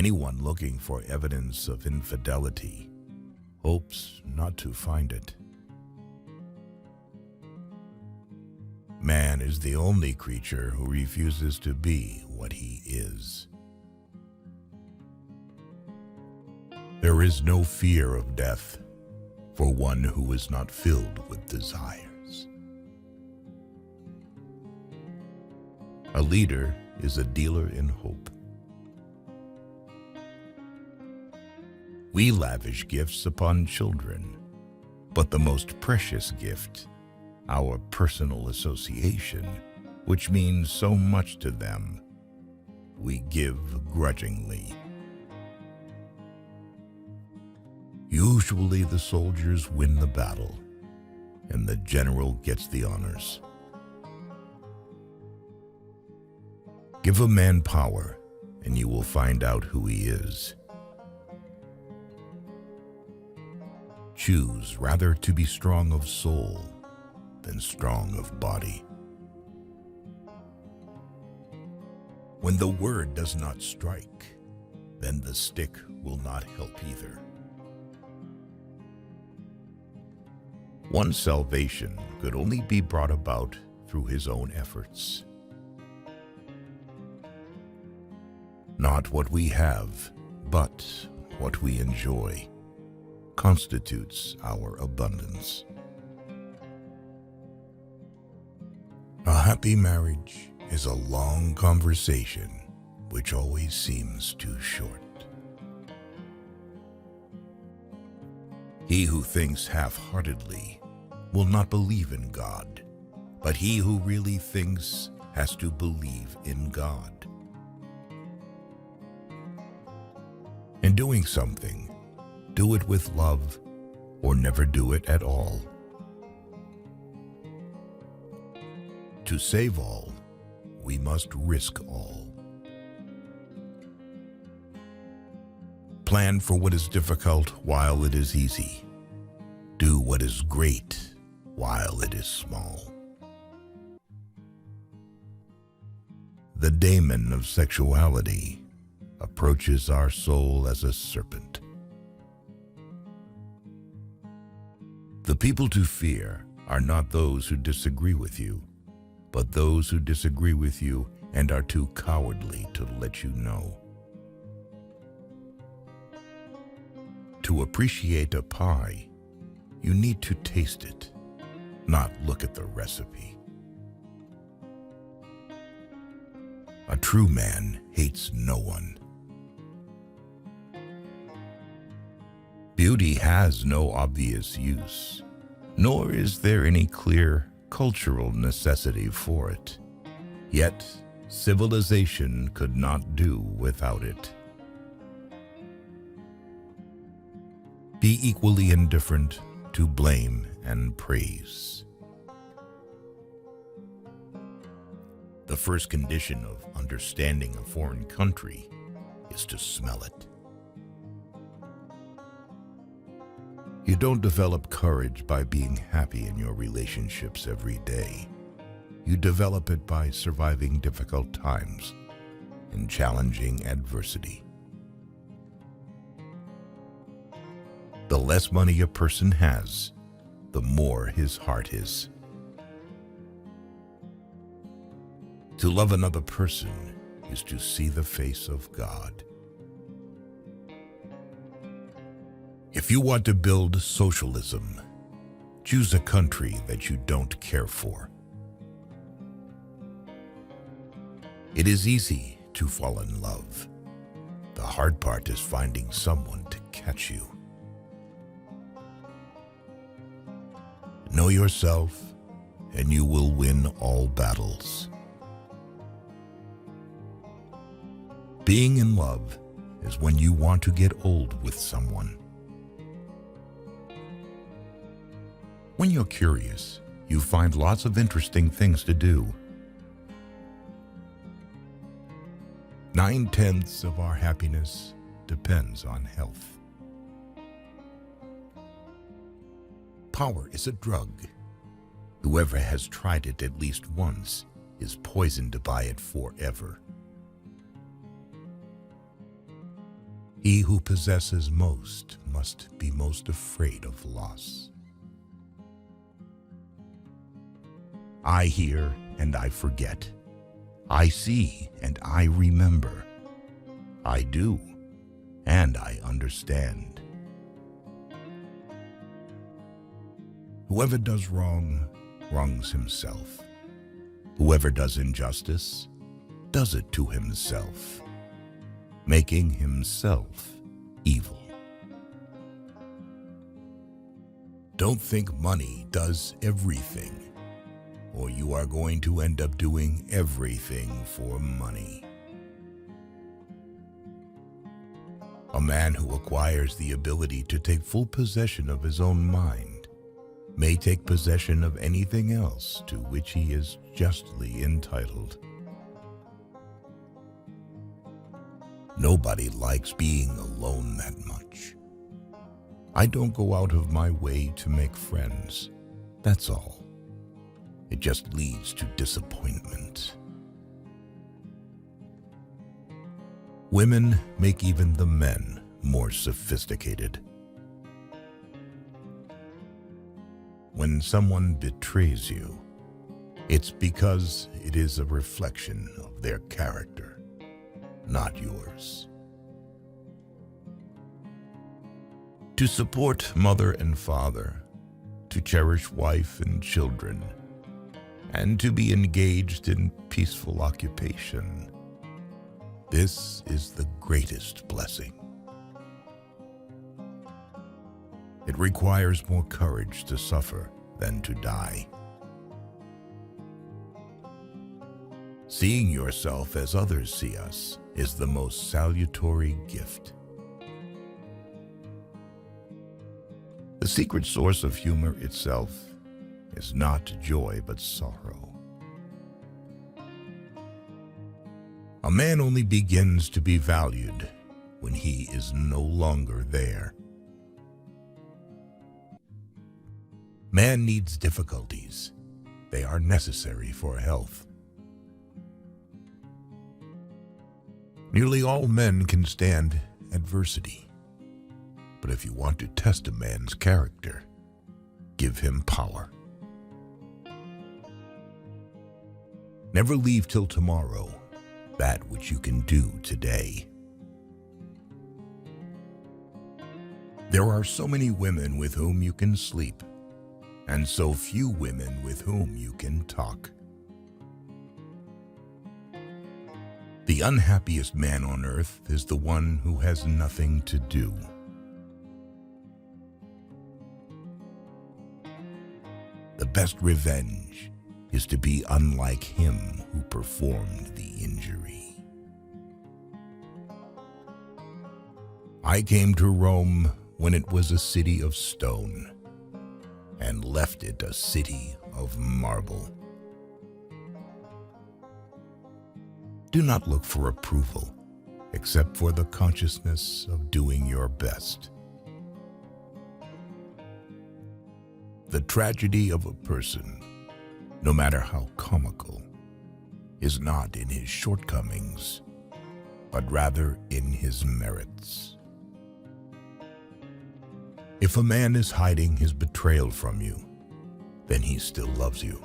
Anyone looking for evidence of infidelity hopes not to find it. Man is the only creature who refuses to be what he is. There is no fear of death for one who is not filled with desires. A leader is a dealer in hope. We lavish gifts upon children, but the most precious gift, our personal association, which means so much to them, we give grudgingly. Usually the soldiers win the battle, and the general gets the honors. Give a man power, and you will find out who he is. Choose rather to be strong of soul than strong of body. When the word does not strike, then the stick will not help either. One's salvation could only be brought about through his own efforts. Not what we have, but what we enjoy constitutes our abundance. A happy marriage is a long conversation which always seems too short. He who thinks half-heartedly will not believe in God, but he who really thinks has to believe in God. In doing something, do it with love or never do it at all. To save all, we must risk all. Plan for what is difficult while it is easy. Do what is great while it is small. The daemon of sexuality approaches our soul as a serpent. The people to fear are not those who disagree with you, but those who disagree with you and are too cowardly to let you know. To appreciate a pie, you need to taste it, not look at the recipe. A true man hates no one. Beauty has no obvious use, nor is there any clear cultural necessity for it. Yet, civilization could not do without it. Be equally indifferent to blame and praise. The first condition of understanding a foreign country is to smell it. You don't develop courage by being happy in your relationships every day. You develop it by surviving difficult times and challenging adversity. The less money a person has, the more his heart is. To love another person is to see the face of God. If you want to build socialism, choose a country that you don't care for. It is easy to fall in love. The hard part is finding someone to catch you. Know yourself, and you will win all battles. Being in love is when you want to get old with someone. When you're curious, you find lots of interesting things to do. 9/10 of our happiness depends on health. Power is a drug. Whoever has tried it at least once is poisoned by it forever. He who possesses most must be most afraid of loss. I hear and I forget. I see and I remember. I do and I understand. Whoever does wrong, wrongs himself. Whoever does injustice, does it to himself, making himself evil. Don't think money does everything, or you are going to end up doing everything for money. A man who acquires the ability to take full possession of his own mind may take possession of anything else to which he is justly entitled. Nobody likes being alone that much. I don't go out of my way to make friends, that's all. It just leads to disappointment. Women make even the men more sophisticated. When someone betrays you, it's because it is a reflection of their character, not yours. To support mother and father, to cherish wife and children, and to be engaged in peaceful occupation, this is the greatest blessing. It requires more courage to suffer than to die. Seeing yourself as others see us is the most salutary gift. The secret source of humor itself is not joy but sorrow. A man only begins to be valued when he is no longer there. Man needs difficulties. They are necessary for health. Nearly all men can stand adversity. But if you want to test a man's character, give him power. Never leave till tomorrow that which you can do today. There are so many women with whom you can sleep, and so few women with whom you can talk. The unhappiest man on earth is the one who has nothing to do. The best revenge is to be unlike him who performed the injury. I came to Rome when it was a city of stone, and left it a city of marble. Do not look for approval, except for the consciousness of doing your best. The tragedy of a person, no matter how comical, is not in his shortcomings, but rather in his merits. If a man is hiding his betrayal from you, then he still loves you.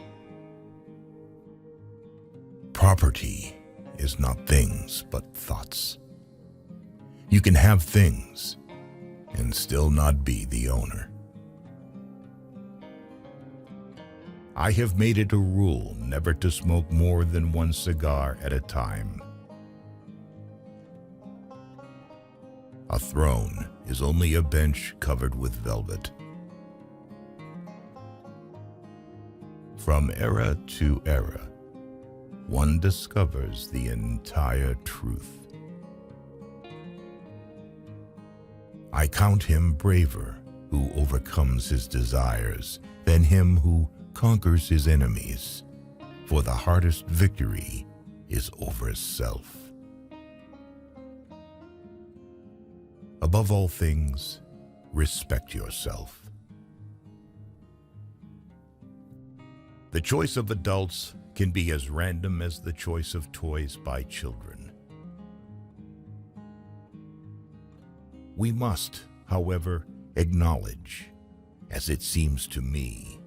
Property is not things, but thoughts. You can have things and still not be the owner. I have made it a rule never to smoke more than one cigar at a time. A throne is only a bench covered with velvet. From era to era, one discovers the entire truth. I count him braver who overcomes his desires than him who conquers his enemies, for the hardest victory is over self. Above all things, respect yourself. The choice of adults can be as random as the choice of toys by children. We must, however, acknowledge, as it seems to me,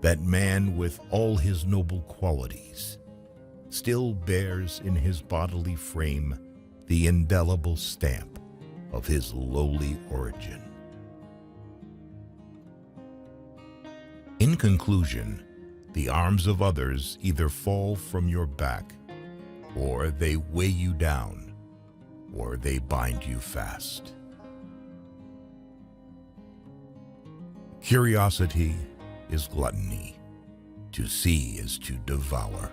that man with all his noble qualities still bears in his bodily frame the indelible stamp of his lowly origin. In conclusion, the arms of others either fall from your back, or they weigh you down, or they bind you fast. Curiosity is gluttony. To see is to devour.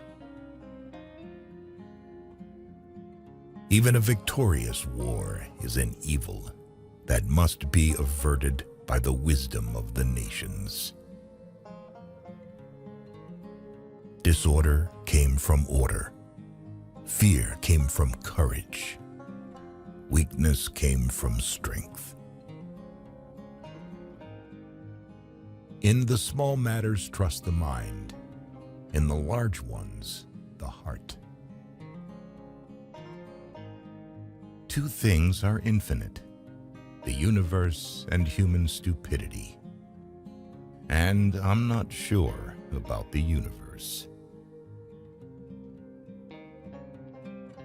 Even a victorious war is an evil that must be averted by the wisdom of the nations. Disorder came from order. Fear came from courage. Weakness came from strength. In the small matters, trust the mind. In the large ones, the heart. Two things are infinite: the universe and human stupidity. And I'm not sure about the universe.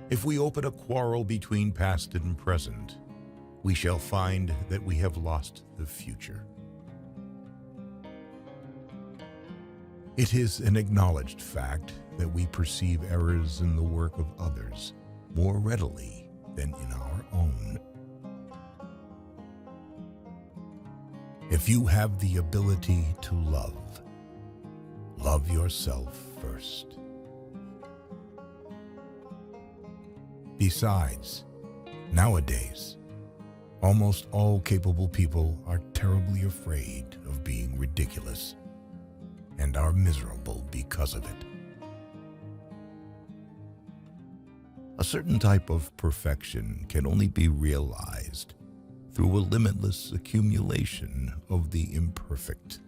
If we open a quarrel between past and present, we shall find that we have lost the future. It is an acknowledged fact that we perceive errors in the work of others more readily than in our own. If you have the ability to love, love yourself first. Besides, nowadays, almost all capable people are terribly afraid of being ridiculous and are miserable because of it. A certain type of perfection can only be realized through a limitless accumulation of the imperfect.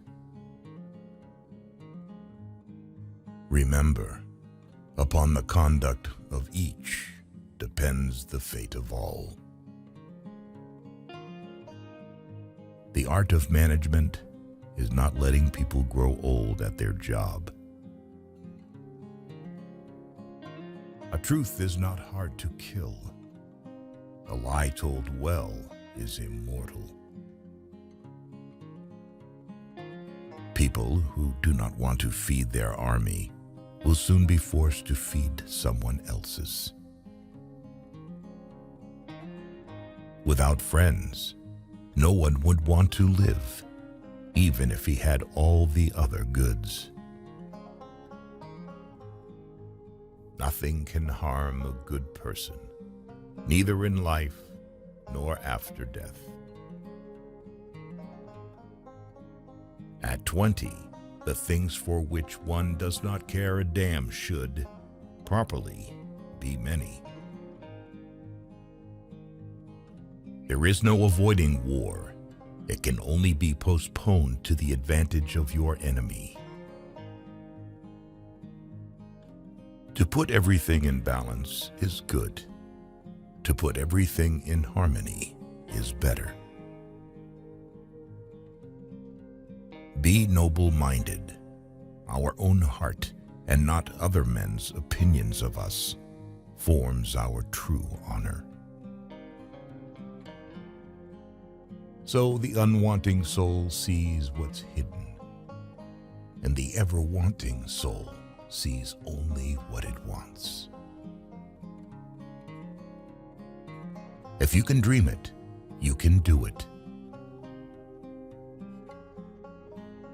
Remember, upon the conduct of each depends the fate of all. The art of management is not letting people grow old at their job. A truth is not hard to kill. A lie told well is immortal. People who do not want to feed their army will soon be forced to feed someone else's. Without friends, no one would want to live, even if he had all the other goods. Nothing can harm a good person, neither in life nor after death. At 20, the things for which one does not care a damn should, properly, be many. There is no avoiding war. It can only be postponed to the advantage of your enemy. To put everything in balance is good. To put everything in harmony is better. Be noble-minded. Our own heart, and not other men's opinions of us, forms our true honor. So the unwanting soul sees what's hidden, and the ever-wanting soul sees only what it wants. If you can dream it, you can do it.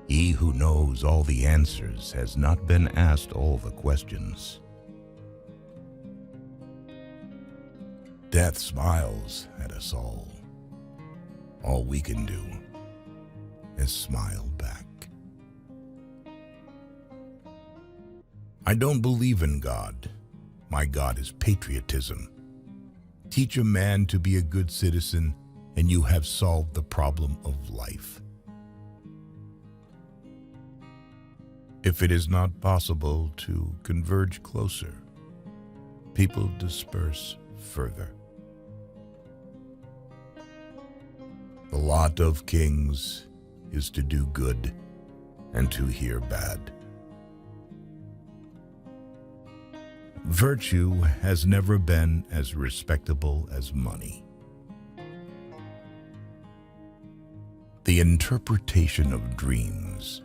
He who knows all the answers has not been asked all the questions. Death smiles at us all. All we can do is smile back. I don't believe in God. My God is patriotism. Teach a man to be a good citizen, and you have solved the problem of life. If it is not possible to converge closer, people disperse further. lot of kings is to do good and to hear bad. Virtue has never been as respectable as money. The interpretation of dreams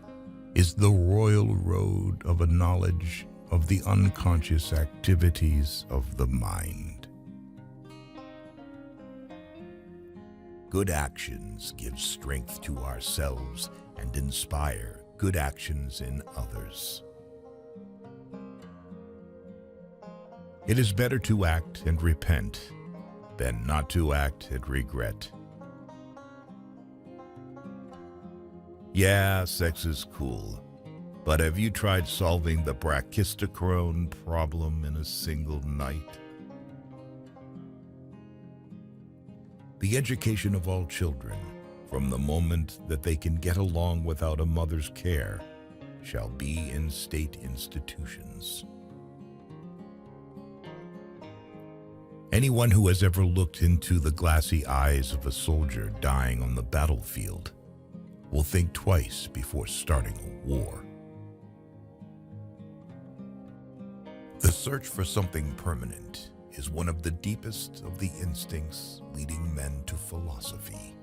is the royal road of a knowledge of the unconscious activities of the mind. Good actions give strength to ourselves and inspire good actions in others. It is better to act and repent than not to act and regret. Yeah, sex is cool, but have you tried solving the brachistochrone problem in a single night? The education of all children, from the moment that they can get along without a mother's care, shall be in state institutions. Anyone who has ever looked into the glassy eyes of a soldier dying on the battlefield will think twice before starting a war. The search for something permanent is one of the deepest of the instincts leading men to philosophy.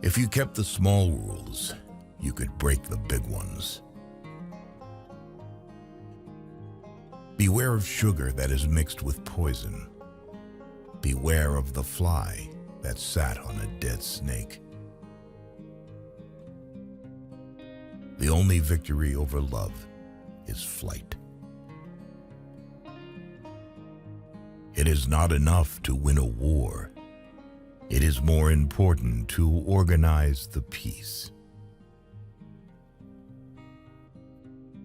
If you kept the small rules, you could break the big ones. Beware of sugar that is mixed with poison. Beware of the fly that sat on a dead snake. The only victory over love is flight. It is not enough to win a war. It is more important to organize the peace.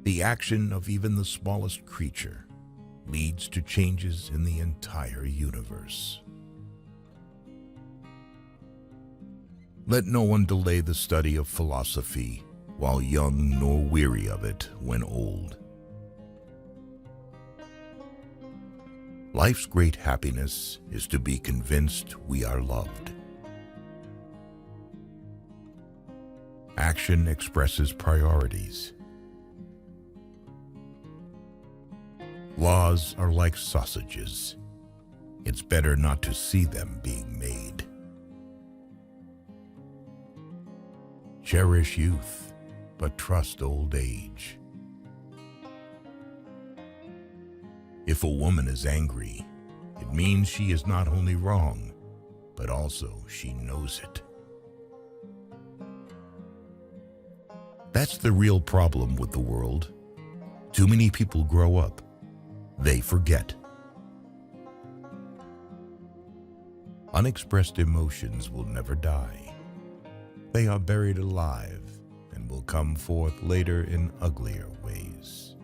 The action of even the smallest creature leads to changes in the entire universe. Let no one delay the study of philosophy while young, nor weary of it when old. Life's great happiness is to be convinced we are loved. Action expresses priorities. Laws are like sausages. It's better not to see them being made. Cherish youth, but trust old age. If a woman is angry, it means she is not only wrong, but also she knows it. That's the real problem with the world. Too many people grow up. They forget. Unexpressed emotions will never die. They are buried alive and will come forth later in uglier ways.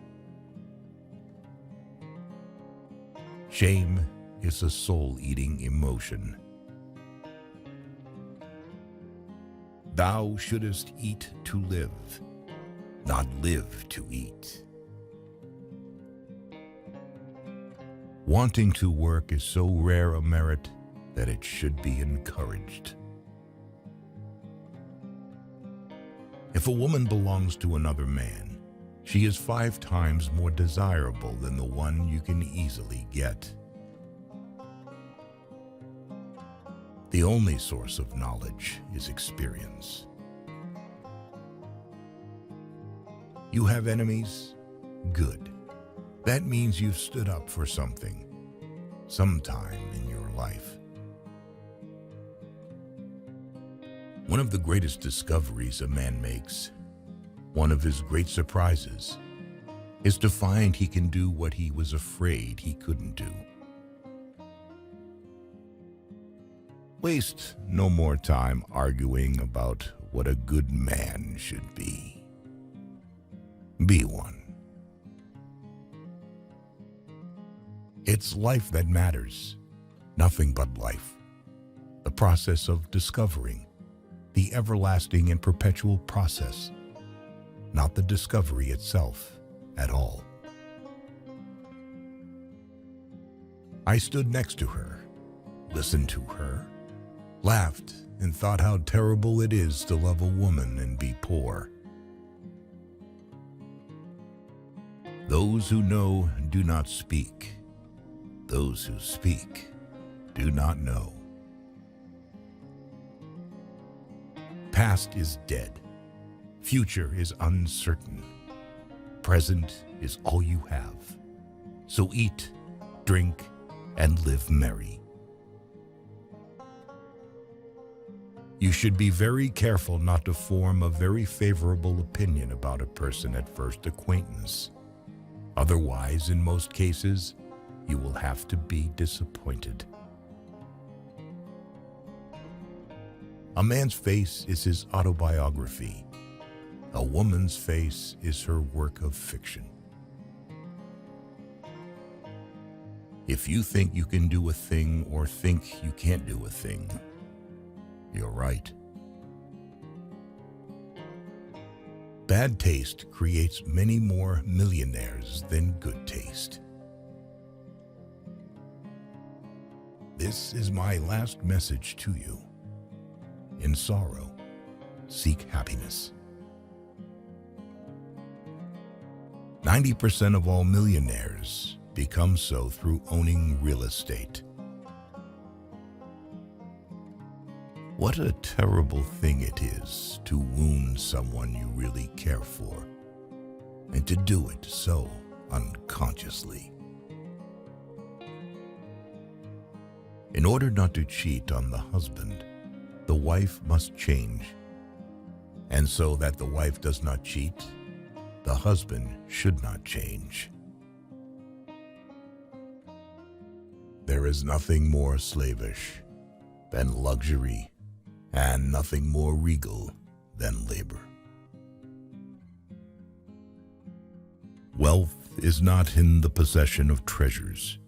Shame is a soul-eating emotion. Thou shouldest eat to live, not live to eat. Wanting to work is so rare a merit that it should be encouraged. If a woman belongs to another man, she is 5 times more desirable than the one you can easily get. The only source of knowledge is experience. You have enemies? Good. That means you've stood up for something, sometime in your life. One of the greatest discoveries a man makes, one of his great surprises, is to find he can do what he was afraid he couldn't do. Waste no more time arguing about what a good man should be. Be one. It's life that matters, nothing but life. The process of discovering, the everlasting and perpetual process, not the discovery itself at all. I stood next to her, listened to her, laughed, and thought how terrible it is to love a woman and be poor. Those who know do not speak. Those who speak do not know. Past is dead. Future is uncertain. Present is all you have. So eat, drink, and live merry. You should be very careful not to form a very favorable opinion about a person at first acquaintance. Otherwise, in most cases, you will have to be disappointed. A man's face is his autobiography. A woman's face is her work of fiction. If you think you can do a thing or think you can't do a thing, you're right. Bad taste creates many more millionaires than good taste. This is my last message to you. In sorrow, seek happiness. 90% of all millionaires become so through owning real estate. What a terrible thing it is to wound someone you really care for, and to do it so unconsciously. In order not to cheat on the husband, the wife must change. And so that the wife does not cheat, the husband should not change. There is nothing more slavish than luxury, and nothing more regal than labor. Wealth is not in the possession of treasures,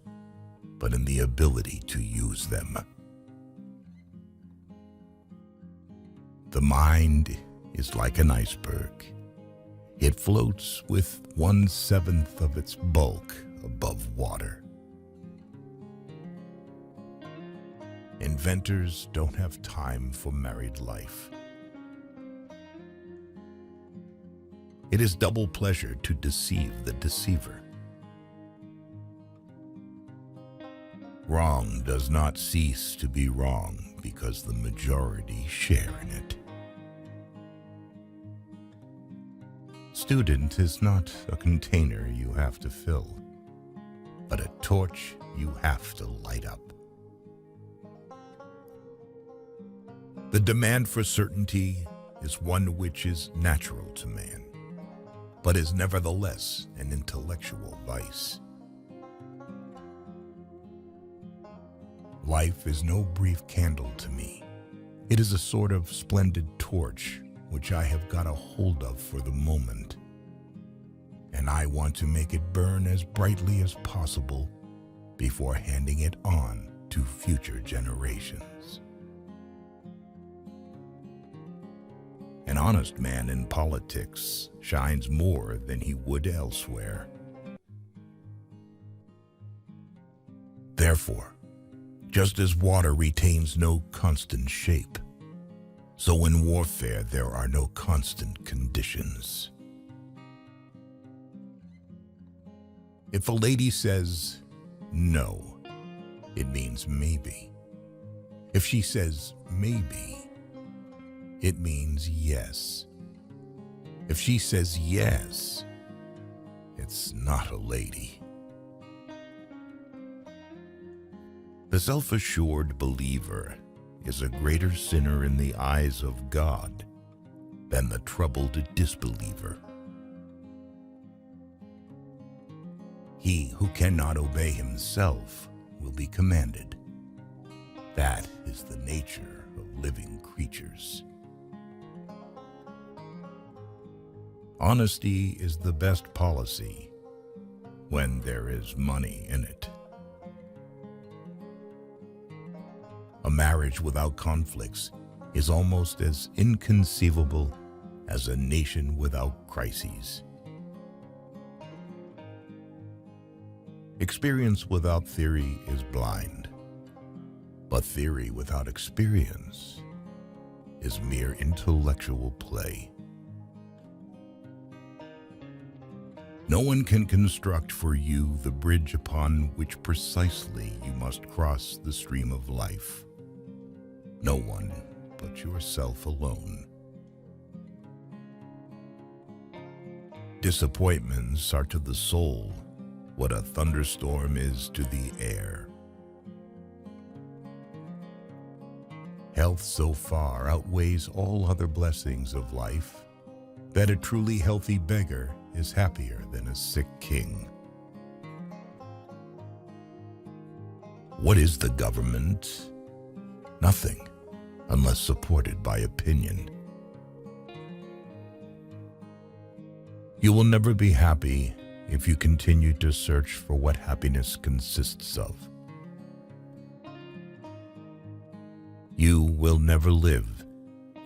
but in the ability to use them. The mind is like an iceberg. It floats with 1/7 of its bulk above water. Inventors don't have time for married life. It is double pleasure to deceive the deceiver. Wrong does not cease to be wrong because the majority share in it. Student is not a container you have to fill, but a torch you have to light up. The demand for certainty is one which is natural to man, but is nevertheless an intellectual vice. Life is no brief candle to me. It is a sort of splendid torch which I have got a hold of for the moment, and I want to make it burn as brightly as possible before handing it on to future generations. An honest man in politics shines more than he would elsewhere. Therefore, just as water retains no constant shape, so in warfare there are no constant conditions. If a lady says no, it means maybe. If she says maybe, it means yes. If she says yes, it's not a lady. The self-assured believer is a greater sinner in the eyes of God than the troubled disbeliever. He who cannot obey himself will be commanded. That is the nature of living creatures. Honesty is the best policy when there is money in it. A marriage without conflicts is almost as inconceivable as a nation without crises. Experience without theory is blind. But theory without experience is mere intellectual play. No one can construct for you the bridge upon which precisely you must cross the stream of life. No one but yourself alone. Disappointments are to the soul what a thunderstorm is to the air. Health so far outweighs all other blessings of life that a truly healthy beggar is happier than a sick king. What is the government? Nothing, unless supported by opinion. You will never be happy if you continue to search for what happiness consists of. You will never live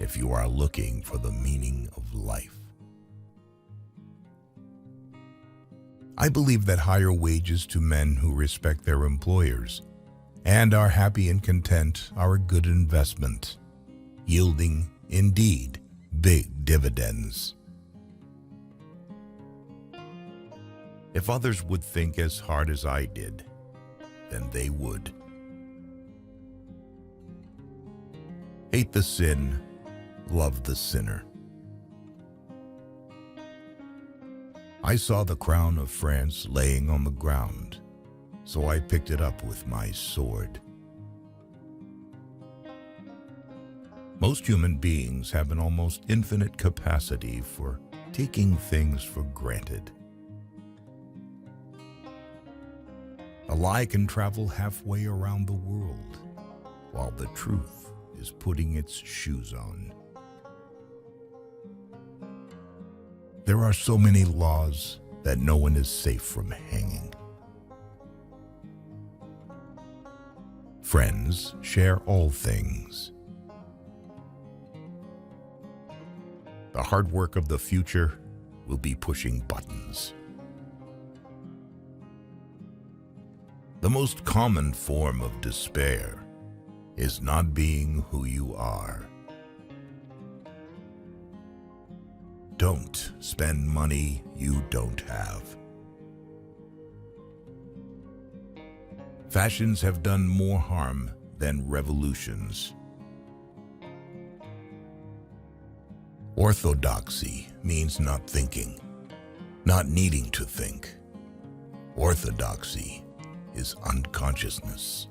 if you are looking for the meaning of life. I believe that higher wages to men who respect their employers and are happy and content are a good investment, yielding, indeed, big dividends. If others would think as hard as I did, then they would. Hate the sin, love the sinner. I saw the crown of France laying on the ground, so I picked it up with my sword. Most human beings have an almost infinite capacity for taking things for granted. A lie can travel halfway around the world, while the truth is putting its shoes on. There are so many laws that no one is safe from hanging. Friends share all things. The hard work of the future will be pushing buttons. The most common form of despair is not being who you are. Don't spend money you don't have. Fashions have done more harm than revolutions. Orthodoxy means not thinking, not needing to think. Orthodoxy is unconsciousness.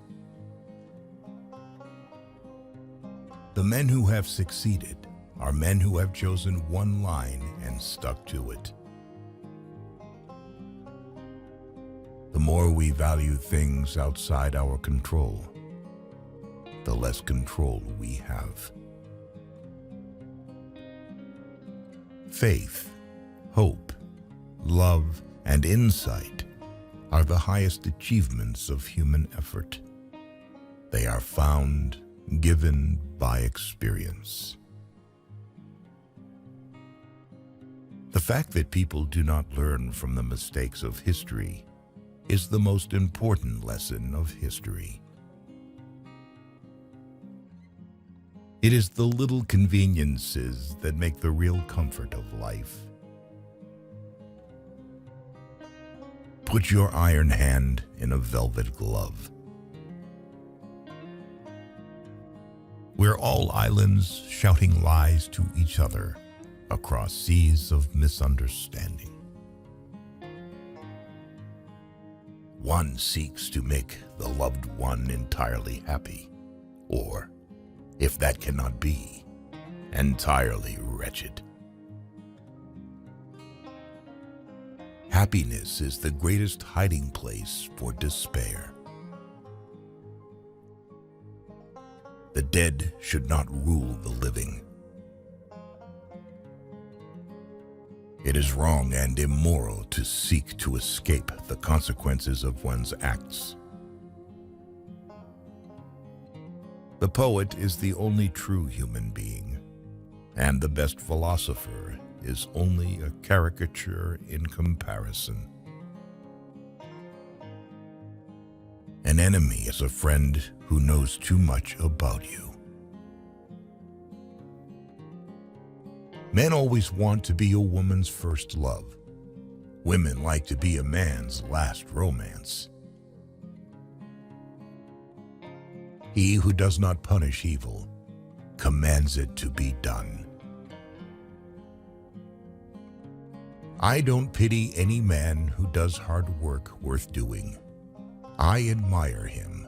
The men who have succeeded are men who have chosen one line and stuck to it. The more we value things outside our control, the less control we have. Faith, hope, love, and insight are the highest achievements of human effort. They are found, given by experience. The fact that people do not learn from the mistakes of history is the most important lesson of history. It is the little conveniences that make the real comfort of life. Put your iron hand in a velvet glove. We're all islands shouting lies to each other across seas of misunderstanding. One seeks to make the loved one entirely happy, or, if that cannot be, entirely wretched. Happiness is the greatest hiding place for despair. The dead should not rule the living. It is wrong and immoral to seek to escape the consequences of one's acts. The poet is the only true human being, and the best philosopher is only a caricature in comparison. An enemy is a friend who knows too much about you. Men always want to be a woman's first love. Women like to be a man's last romance. He who does not punish evil commands it to be done. I don't pity any man who does hard work worth doing. I admire him.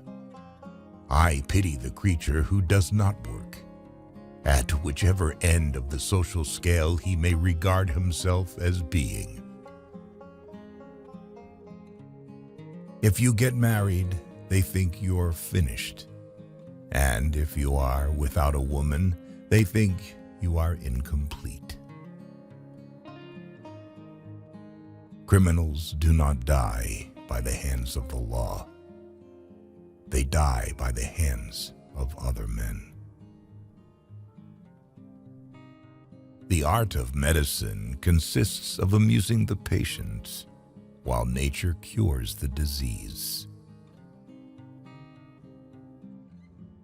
I pity the creature who does not work, at whichever end of the social scale he may regard himself as being. If you get married, they think you're finished. And if you are without a woman, they think you are incomplete. Criminals do not die by the hands of the law. They die by the hands of other men. The art of medicine consists of amusing the patient, while nature cures the disease.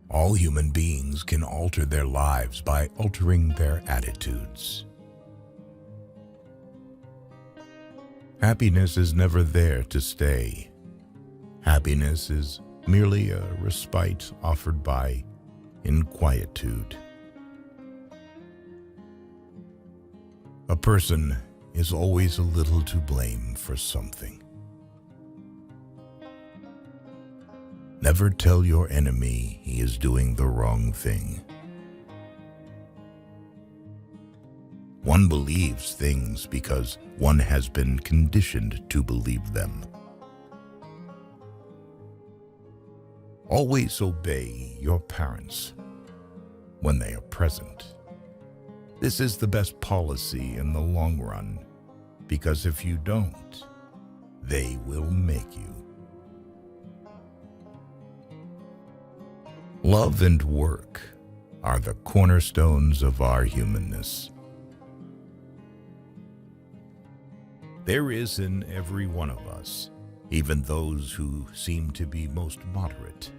All human beings can alter their lives by altering their attitudes. Happiness is never there to stay. Happiness is merely a respite offered by inquietude. A person is always a little to blame for something. Never tell your enemy he is doing the wrong thing. One believes things because one has been conditioned to believe them. Always obey your parents when they are present. This is the best policy in the long run, because if you don't, they will make you. Love and work are the cornerstones of our humanness. There is in every one of us, even those who seem to be most moderate,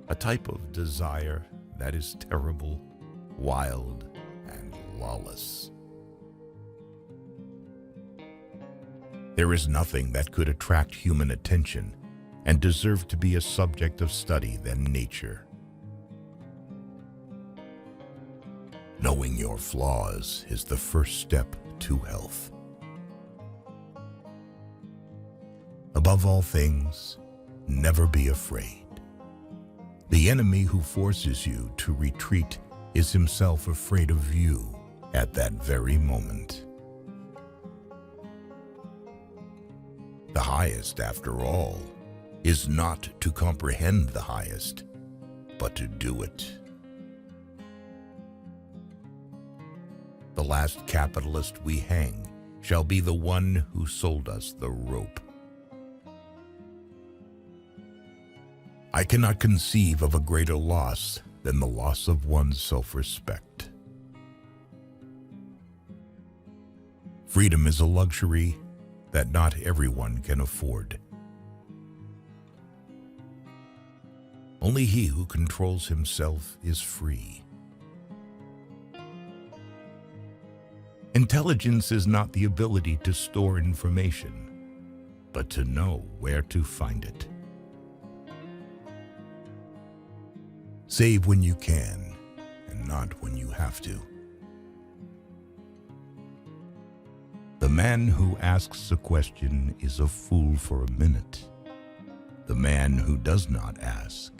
a type of desire that is terrible, wild, and lawless. There is nothing that could attract human attention and deserve to be a subject of study than nature. Knowing your flaws is the first step to health. Above all things, never be afraid. The enemy who forces you to retreat is himself afraid of you at that very moment. The highest, after all, is not to comprehend the highest, but to do it. The last capitalist we hang shall be the one who sold us the rope. I cannot conceive of a greater loss than the loss of one's self-respect. Freedom is a luxury that not everyone can afford. Only he who controls himself is free. Intelligence is not the ability to store information, but to know where to find it. Save when you can, and not when you have to. The man who asks a question is a fool for a minute. The man who does not ask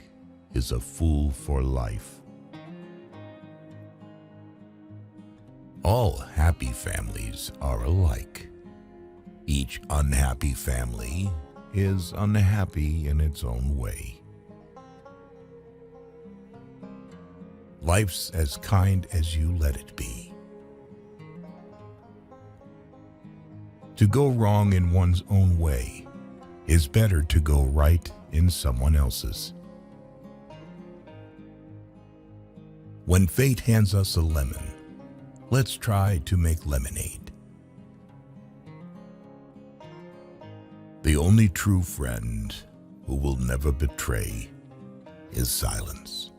is a fool for life. All happy families are alike. Each unhappy family is unhappy in its own way. Life's as kind as you let it be. To go wrong in one's own way is better to go right in someone else's. When fate hands us a lemon, let's try to make lemonade. The only true friend who will never betray is silence.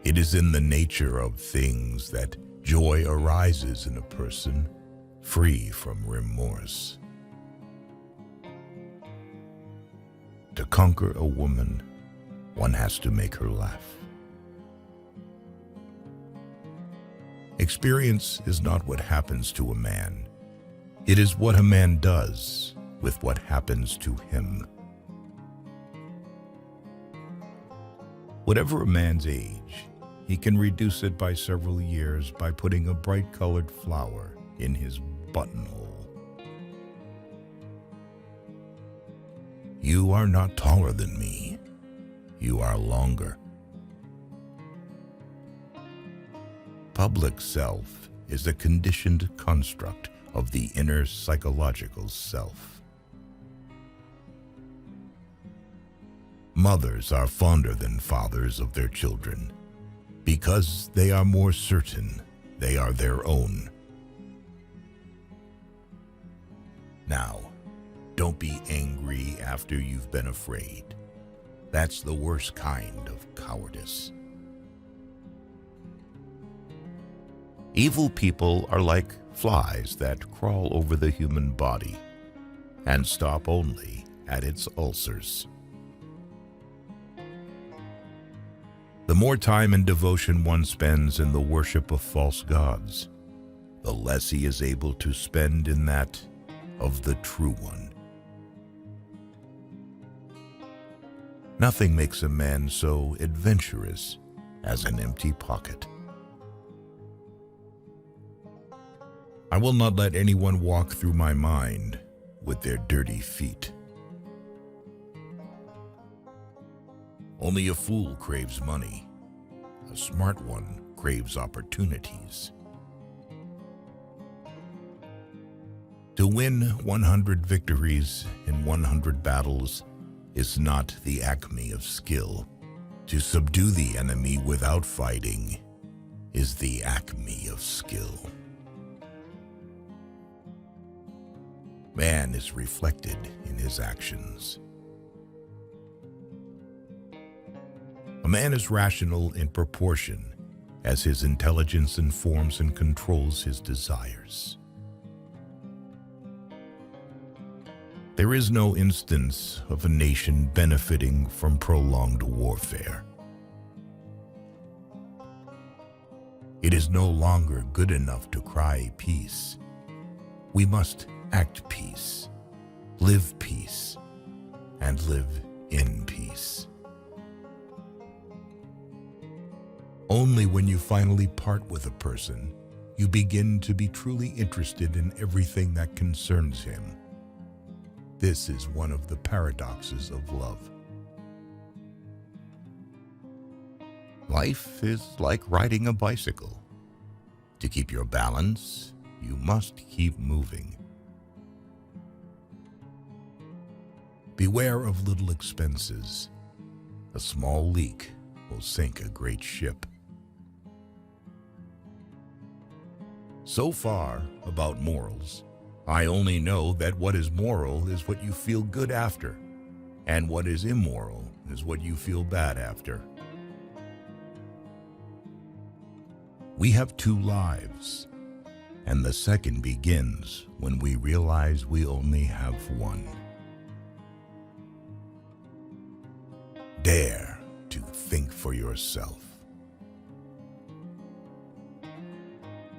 It is in the nature of things that joy arises in a person free from remorse. To conquer a woman, one has to make her laugh. Experience is not what happens to a man. It is what a man does with what happens to him. Whatever a man's age, he can reduce it by several years by putting a bright-colored flower in his buttonhole. You are not taller than me. You are longer. Public self is a conditioned construct of the inner psychological self. Mothers are fonder than fathers of their children because they are more certain they are their own. Now, don't be angry after you've been afraid. That's the worst kind of cowardice. Evil people are like flies that crawl over the human body and stop only at its ulcers. The more time and devotion one spends in the worship of false gods, the less he is able to spend in that of the true one. Nothing makes a man so adventurous as an empty pocket. I will not let anyone walk through my mind with their dirty feet. Only a fool craves money. A smart one craves opportunities. To win 100 victories in 100 battles is not the acme of skill. To subdue the enemy without fighting is the acme of skill. Man is reflected in his actions. A man is rational in proportion as his intelligence informs and controls his desires. There is no instance of a nation benefiting from prolonged warfare. It is no longer good enough to cry peace. We must act peace, live peace, and live in peace. Only when you finally part with a person, you begin to be truly interested in everything that concerns him. This is one of the paradoxes of love. Life is like riding a bicycle. To keep your balance, you must keep moving. Beware of little expenses. A small leak will sink a great ship. So far about morals, I only know that what is moral is what you feel good after, and what is immoral is what you feel bad after. We have two lives, and the second begins when we realize we only have one. Dare to think for yourself.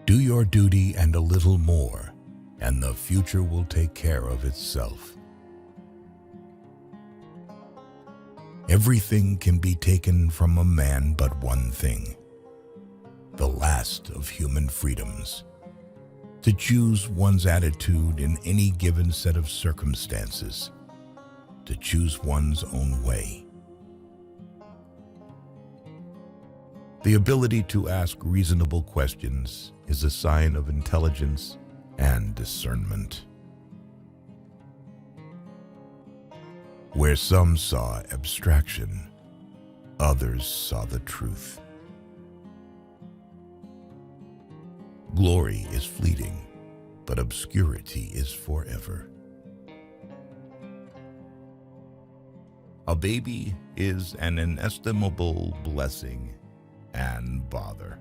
Do your duty and a little more, and the future will take care of itself. Everything can be taken from a man but one thing, the last of human freedoms, to choose one's attitude in any given set of circumstances, to choose one's own way. The ability to ask reasonable questions is a sign of intelligence and discernment. Where some saw abstraction, others saw the truth. Glory is fleeting, but obscurity is forever. A baby is an inestimable blessing and bother.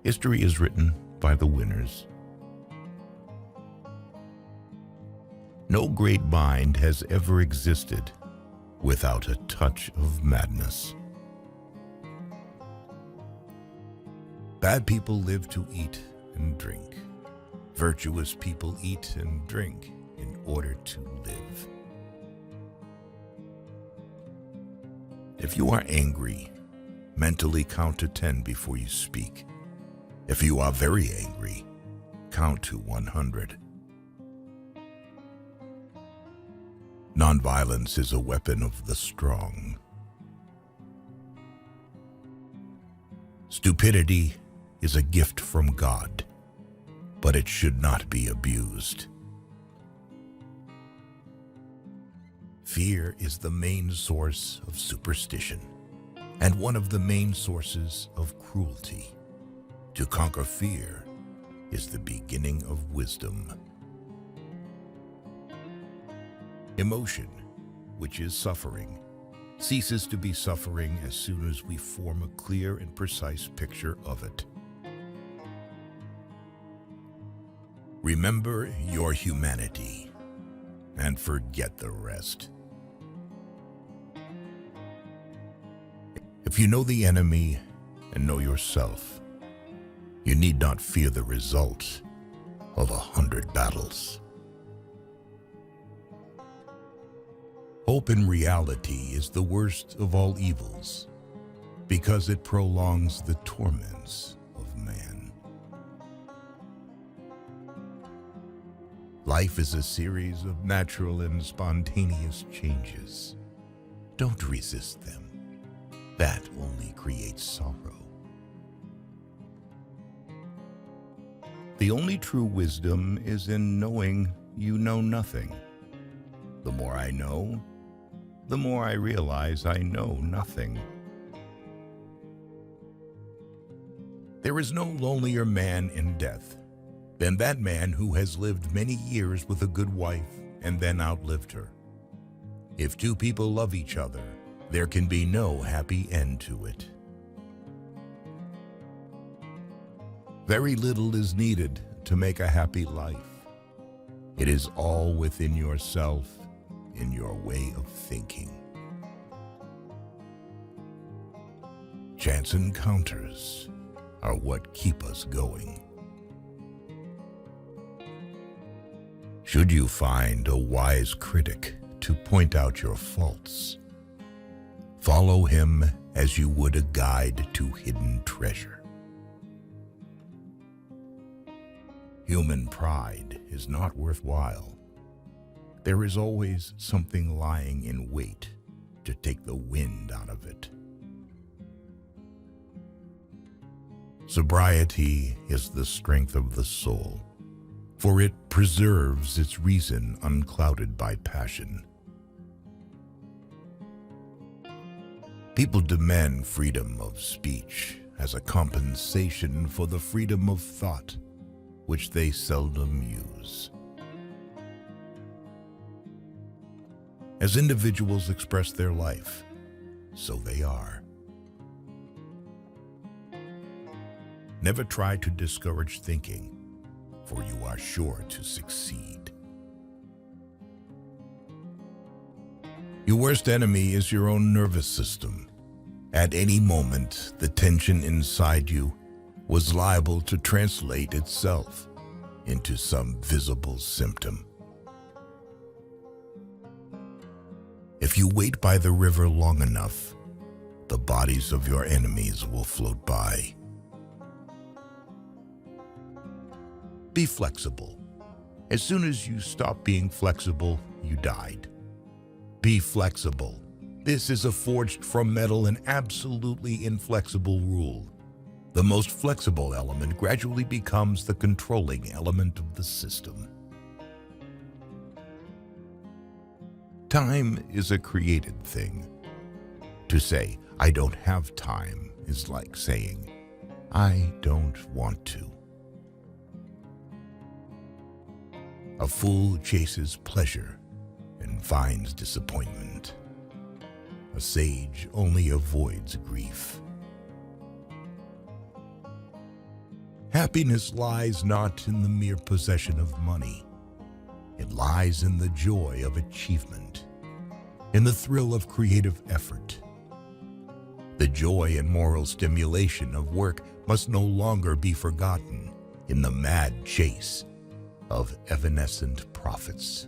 History is written by the winners. No great mind has ever existed without a touch of madness. Bad people live to eat and drink. Virtuous people eat and drink in order to live. If you are angry, mentally count to 10 before you speak. If you are very angry, count to 100. Nonviolence is a weapon of the strong. Stupidity is a gift from God, but it should not be abused. Fear is the main source of superstition, and one of the main sources of cruelty. To conquer fear is the beginning of wisdom. Emotion, which is suffering, ceases to be suffering as soon as we form a clear and precise picture of it. Remember your humanity and forget the rest. If you know the enemy and know yourself, you need not fear the result of 100 battles. Hope in reality is the worst of all evils because it prolongs the torments of man. Life is a series of natural and spontaneous changes. Don't resist them. That only creates sorrow. The only true wisdom is in knowing you know nothing. The more I know, the more I realize I know nothing. There is no lonelier man in death than that man who has lived many years with a good wife and then outlived her. If two people love each other, there can be no happy end to it. Very little is needed to make a happy life. It is all within yourself, in your way of thinking. Chance encounters are what keep us going. Should you find a wise critic to point out your faults, follow him as you would a guide to hidden treasure. Human pride is not worthwhile. There is always something lying in wait to take the wind out of it. Sobriety is the strength of the soul, for it preserves its reason unclouded by passion. People demand freedom of speech as a compensation for the freedom of thought, which they seldom use. As individuals express their life, so they are. Never try to discourage thinking, for you are sure to succeed. Your worst enemy is your own nervous system. At any moment, the tension inside you was liable to translate itself into some visible symptom. If you wait by the river long enough, the bodies of your enemies will float by. Be flexible. As soon as you stop being flexible, you died. Be flexible. This is a forged from metal and absolutely inflexible rule. The most flexible element gradually becomes the controlling element of the system. Time is a created thing. To say, I don't have time, is like saying, I don't want to. A fool chases pleasure, and finds disappointment. A sage only avoids grief. Happiness lies not in the mere possession of money. It lies in the joy of achievement, in the thrill of creative effort. The joy and moral stimulation of work must no longer be forgotten in the mad chase of evanescent profits.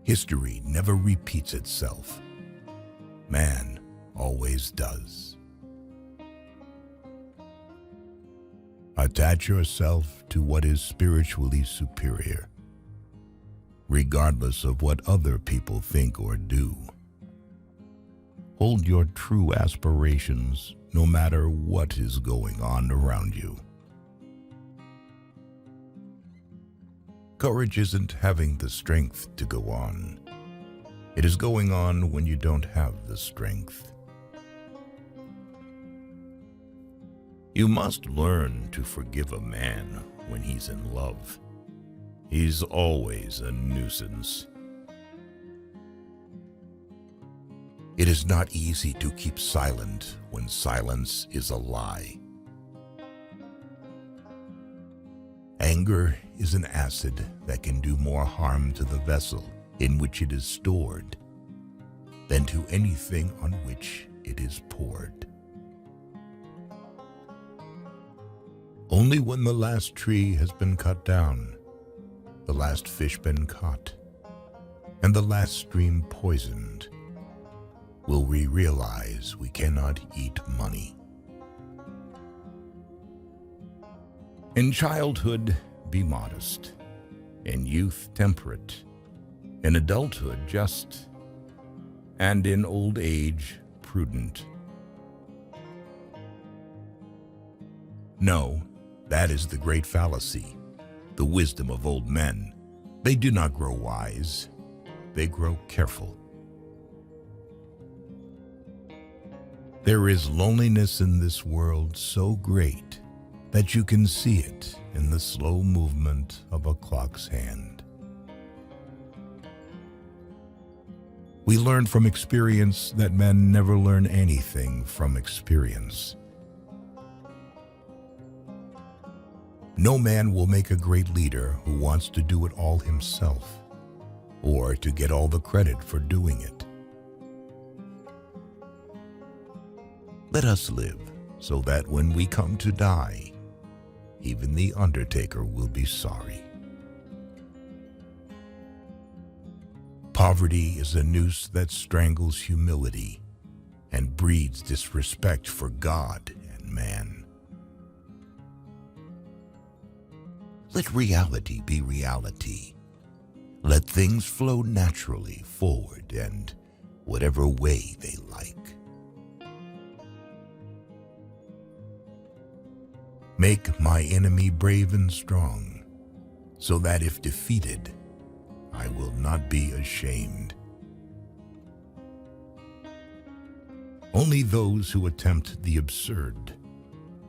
History never repeats itself. Man always does. Attach yourself to what is spiritually superior, regardless of what other people think or do. Hold your true aspirations no matter what is going on around you. Courage isn't having the strength to go on. It is going on when you don't have the strength. You must learn to forgive a man when he's in love. He's always a nuisance. It is not easy to keep silent when silence is a lie. Anger is an acid that can do more harm to the vessel in which it is stored than to anything on which it is poured. Only when the last tree has been cut down, the last fish been caught, and the last stream poisoned, will we realize we cannot eat money. In childhood, be modest. In youth, temperate. In adulthood, just. And in old age, prudent. No, that is the great fallacy, the wisdom of old men. They do not grow wise, they grow careful. There is loneliness in this world so great that you can see it in the slow movement of a clock's hand. We learn from experience that men never learn anything from experience. No man will make a great leader who wants to do it all himself, or to get all the credit for doing it. Let us live so that when we come to die, even the undertaker will be sorry. Poverty is a noose that strangles humility and breeds disrespect for God and man. Let reality be reality. Let things flow naturally forward and whatever way they like. Make my enemy brave and strong, so that if defeated, I will not be ashamed. Only those who attempt the absurd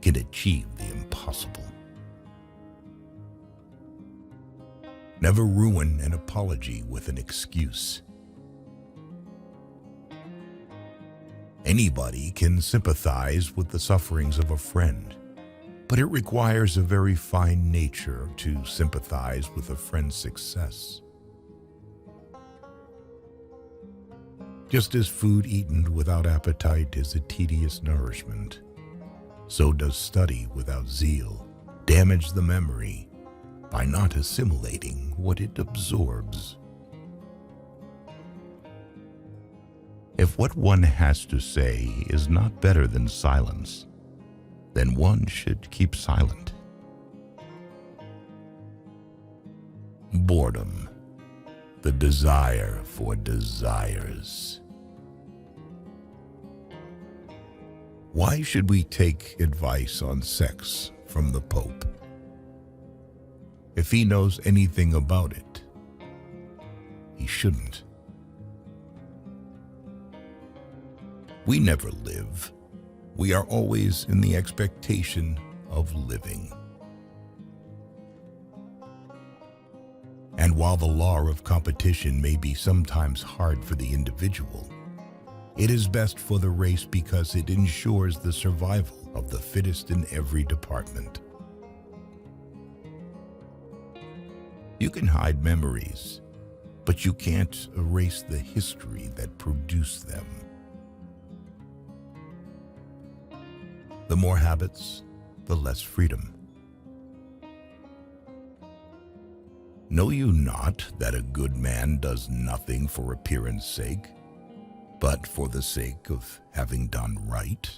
can achieve the impossible. Never ruin an apology with an excuse. Anybody can sympathize with the sufferings of a friend, but it requires a very fine nature to sympathize with a friend's success. Just as food eaten without appetite is a tedious nourishment, so does study without zeal damage the memory by not assimilating what it absorbs. If what one has to say is not better than silence, then one should keep silent. Boredom, the desire for desires. Why should we take advice on sex from the Pope? If he knows anything about it, he shouldn't. We never live. We are always in the expectation of living. And while the law of competition may be sometimes hard for the individual, it is best for the race because it ensures the survival of the fittest in every department. You can hide memories, but you can't erase the history that produced them. The more habits, the less freedom. Know you not that a good man does nothing for appearance sake, but for the sake of having done right?